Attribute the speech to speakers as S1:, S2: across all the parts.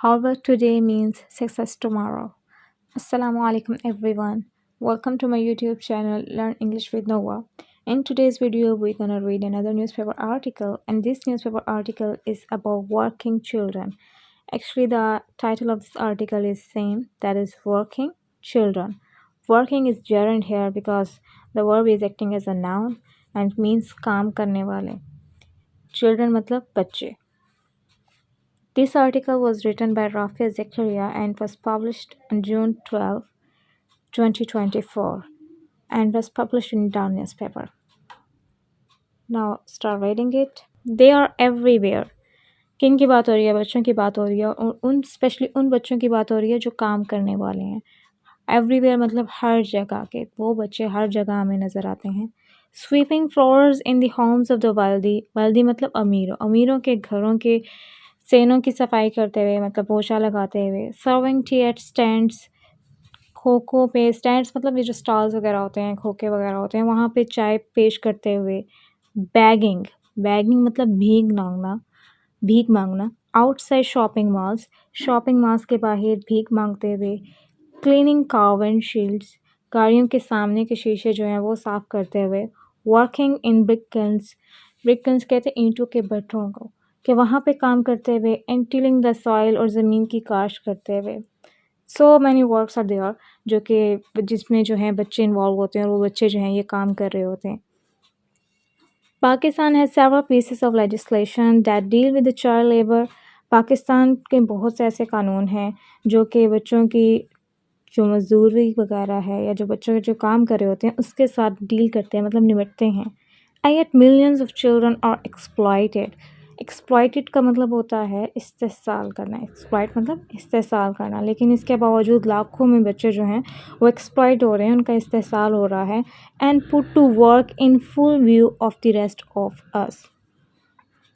S1: Harvard today means success tomorrow. Assalamu alaikum everyone. Welcome to my YouTube channel Learn English with Noah. In today's video we're going to read another newspaper article, and this newspaper article is about working children. Actually the title of this article is same, that is working children. Working is gerund here because the verb is acting as a noun and means काम करने वाले. Children मतलब बच्चे. This article was written by Rafia Zakaria and was published on June 12, 2024 and was published in Down newspaper. Now start reading it. They are everywhere. किन की बात हो रही है? बच्चों की बात हो रही है और उन स्पेशली उन बच्चों की बात हो रही है जो काम करने वाले हैं. एवरीवेयर मतलब हर जगह के, वो बच्चे हर जगह हमें नज़र आते हैं. Sweeping floors in the homes of the wealthy. Wealthy मतलब अमीरों के घरों के सेनों की सफाई करते हुए, मतलब पोछा लगाते हुए. Serving tea at stands. खोखों पे, स्टैंड्स मतलब ये जो स्टॉल्स वगैरह होते हैं, खोखे वगैरह होते हैं, वहाँ पे चाय पेश करते हुए. बैगिंग मतलब भीख मांगना. आउटसाइड शॉपिंग मॉल्स के बाहर भीख मांगते हुए. Cleaning car windshields. गाड़ियों के सामने के शीशे जो हैं वो साफ़ करते हुए. वर्किंग इन ब्रिक किल्न्स कहते हैं ईंटों के भट्ठों को, कि वहाँ पे काम करते हुए. एंड टिलिंग द सॉइल और ज़मीन की काश्त करते हुए. So many works are there जो कि जिसमें जो हैं बच्चे इन्वॉल्व होते हैं और वो बच्चे जो हैं ये काम कर रहे होते हैं. Pakistan has several pieces of legislation that deal with the child labour. Pakistan के बहुत से ऐसे कानून हैं जो कि बच्चों की जो मजदूरी वगैरह है या जो बच्चों के जो काम कर रहे होते हैं उसके साथ डील करते हैं, मतलब निपटते हैं. I eight millions of children are exploited का मतलब होता है इस्तेसाल करना. एक्सप्लॉइट मतलब इस्तेसाल करना, लेकिन इसके बावजूद लाखों में बच्चे जो हैं वो एक्सप्लॉइट हो रहे हैं, उनका इस्तेसाल हो रहा है. And put to work in full view of the rest of us.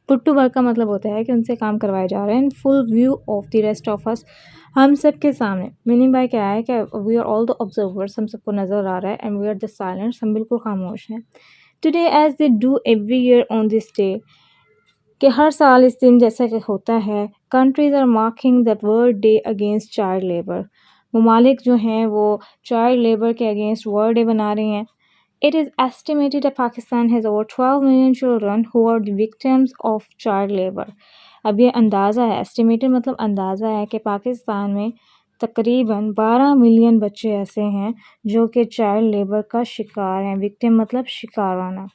S1: Put to work का मतलब होता है कि उनसे काम करवाए जा रहे हैं in full view of the rest of us, हम सब के सामने. मीनिंग बाय क्या है कि we are all the observers, हम सबको नज़र आ रहा है. And we are the silents, हम बिल्कुल खामोश हैं. Today as they do every year on this day, कि हर साल इस दिन जैसा कि होता है. Countries are marking the world day against child labour. ममालिक जो हैं वो चाइल्ड लेबर के अगेंस्ट वर्ल्ड डे बना रहे हैं. It is estimated that Pakistan has over 12 million children who are the victims of child labor. अब ये अंदाज़ा है, एस्टिमेटेड मतलब अंदाज़ा है कि पाकिस्तान में तकरीबन 12 मिलियन बच्चे ऐसे हैं जो कि चाइल्ड लेबर का शिकार हैं. विक्टिम मतलब शिकाराना.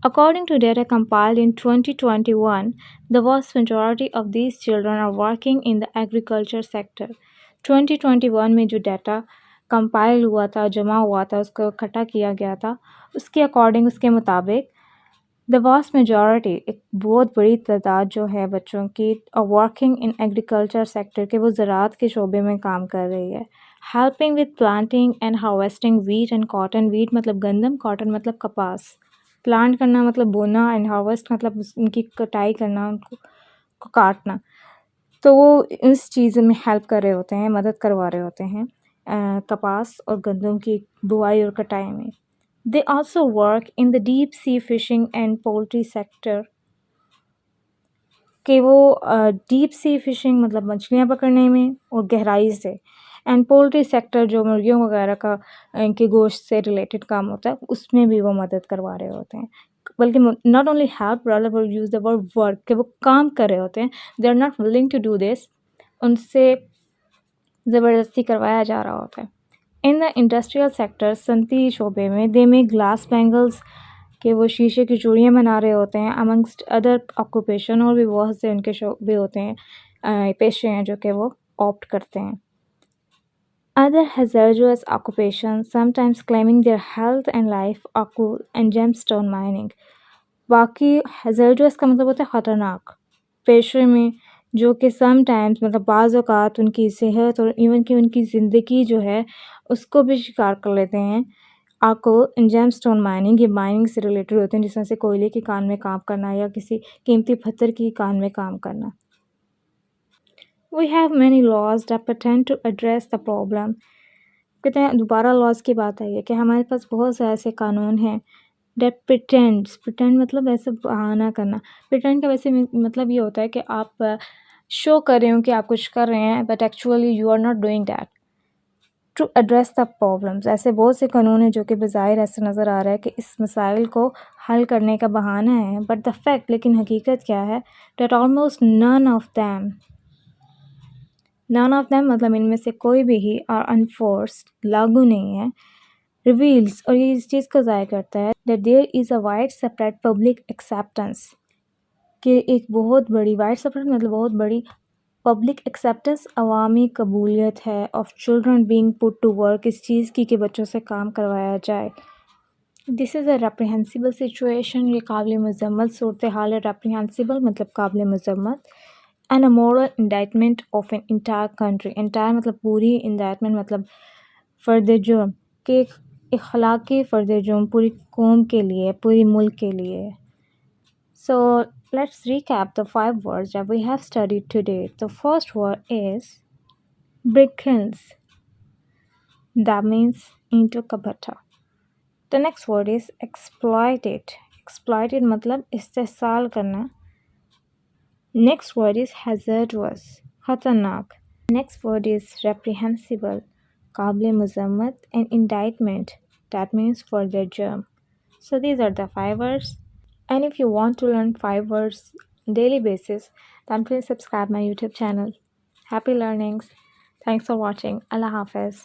S1: According to data compiled in 2021, the vast majority of these children are working in the agriculture sector. 2021 में जो डाटा कंपाइल हुआ था, जमा हुआ था, उसको इकट्ठा किया गया था, उसके अकॉर्डिंग उसके मुताबिक द वास्ट मेजॉरिटी, एक बहुत बड़ी तादाद जो है बच्चों की वर्किंग इन एग्रीकल्चर सेक्टर के, वो ज़राअत के शोबे में काम कर रही है. Helping with planting and harvesting wheat and cotton. Wheat मतलब गंदम, कॉटन मतलब कपास. प्लांट करना मतलब बोना, एंड हार्वेस्ट मतलब उनकी कटाई करना, उनको काटना. तो वो इस चीज़ में हेल्प कर रहे होते हैं, मदद करवा रहे होते हैं कपास और गंदम की बुआई और कटाई में. They also work in the deep sea fishing and poultry sector, कि वो डीप सी फिशिंग मतलब मछलियाँ पकड़ने में और गहराई से, एंड पोल्ट्री सेक्टर जो मुर्गियों वगैरह का इनके गोश्त से रिलेटेड काम होता है उसमें भी वो मदद करवा रहे होते हैं. बल्कि not only help, rather use the word work, कि वो काम कर रहे होते हैं. They are not willing to do this, उनसे ज़बरदस्ती करवाया जा रहा होता है. इन द इंडस्ट्रियल सेक्टर, सनती शोबे में, दे में ग्लास बैंगल्स, कि वो शीशे की चूड़ियाँ बना रहे होते हैं. अमंगस्ट अदर ऑक्यूपेशन, और भी बहुत से उनके शोबे होते हैं, पेशे हैं जो कि वो ऑप्ट करते हैं. Other hazardous occupations, sometimes claiming their health and life, are coal and gemstone mining. बाकी hazardous का मतलब होता है ख़तरनाक पेशे में, जो कि समटाइम्स मतलब बाज़ औक़ात उनकी सेहत और इवन कि उनकी ज़िंदगी जो है उसको भी शिकार कर लेते हैं. कोल एंड जेमस्टोन माइनिंग, ये माइनिंग से रिलेटेड होते हैं, जिसमें से कोयले की कान में काम करना या किसी कीमती पत्थर की कान में काम करना. We have many laws that pretend to address the problem. कहते हैं दोबारा लॉज की बात आई है कि हमारे पास बहुत से ऐसे कानून हैं that pretend मतलब ऐसे बहाना करना. pretend का वैसे मतलब ये होता है कि आप شو کر رہے ہوں کہ آپ کچھ کر رہے ہیں but actually you are not doing that to address the problems. ایسے بہت سے قانون ہیں جو کہ بظاہر ایسا نظر آ رہا ہے کہ اس مسائل کو حل کرنے کا بہانہ ہے بٹ دا فیکٹ لیکن حقیقت کیا ہے that almost none of them مطلب ان میں سے کوئی بھی ہی آر انفورسڈ لاگو نہیں ہے ریویلز اور یہ اس چیز کو ظاہر کرتا ہے that there is a widespread public acceptance کہ ایک بہت بڑی وائڈ سپریٹ مطلب بہت بڑی پبلک ایکسیپٹنس عوامی قبولیت ہے of children being put to work اس چیز کی کہ بچوں سے کام کروایا جائے. دس از اے ریپریہنسیبل سچویشن یہ قابل مذمت صورتحال ہے. ریپریہنسیبل مطلب قابل مذمت and a moral indictment of an entire country. Entire مطلب پوری انڈائٹمنٹ مطلب فرد جرم کہ ایک اخلاقی فرد جرم پوری قوم کے لیے پوری ملک کے لیے. So let's recap the 5 words that we have studied today. The first word is brickkilns. That means into kabata. The next word is exploited. Exploited matlab istehsal karna. Next word is hazardous. Khatarnak. Next word is reprehensible. Qable muzammat and indictment. That means further jurm. So these are the 5 words. And if you want to learn 5 words daily basis, then please subscribe my YouTube channel. Happy learnings. Thanks for watching. Allah Hafiz.